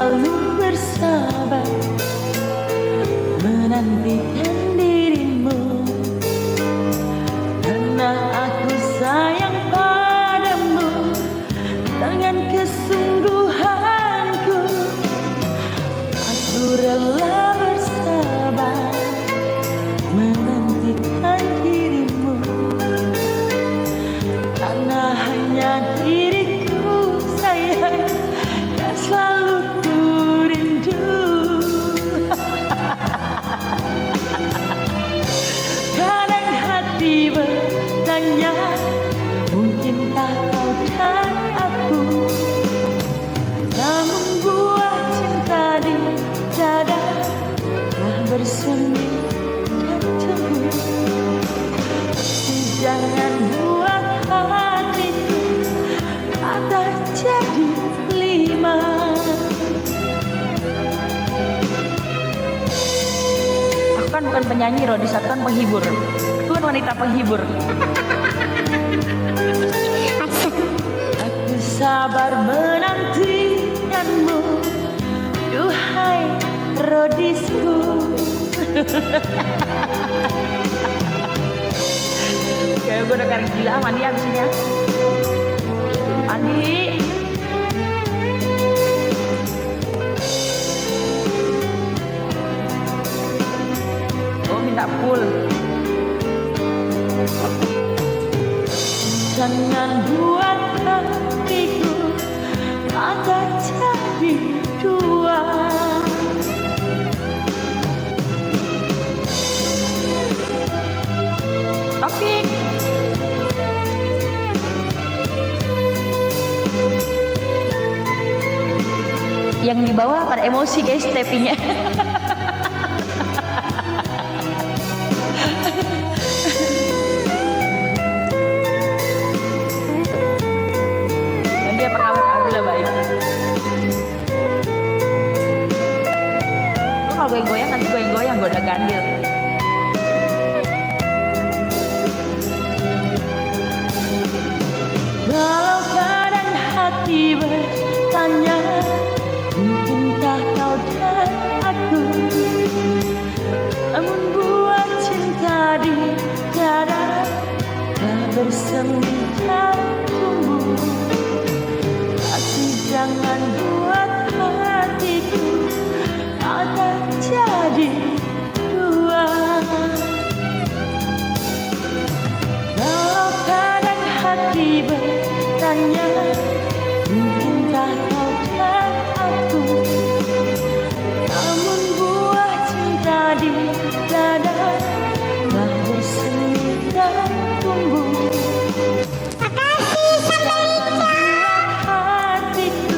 selalu bersabar menantikan dirimu, karena aku sayang padamu dengan kesungguhanku. Aku rela bersabar menantikan dirimu, karena hanya diriku sayang yang selalu ku rindu. Kadang hati bertanya, mungkinkah kau dan aku, namun buah cinta di dada telah bersemi dan tumbuh. Jangan buat hatiku patah jadi lima. Aku kan bukan penyanyi, Rodis, aku kan penghibur. Aku kan wanita penghibur. Aku sabar menantikanmu, duhai Rodisku. Kayak gue udah karek gila, mandi abis ini ya. Mandi. Oh, minta full. Jangan buat hatiku patah jadi dua. Taufik. Yang di bawah pada emosi guys, tappingnya. Dan dia perawat alhamdulillah baik. Lu kalau goyang-goyang nanti goyang-goyang, gue udah gandil. Walau kadang hati bertanya, mungkinkah kau dan aku, namun buat cinta di dada telah bersemi dan tumbuh. Tapi jangan buat hatiku patah jadi dua. Walau kadang hati bertanya, mungkinkah kau dan aku, namun buah cinta di dada telah bersemi dan tumbuh. Jangan buat hatiku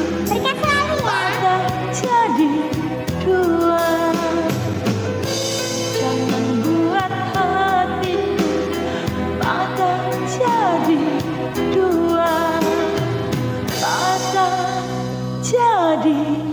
patah jadi dua. Jangan buat hatiku patah jadi dua. Patah jadi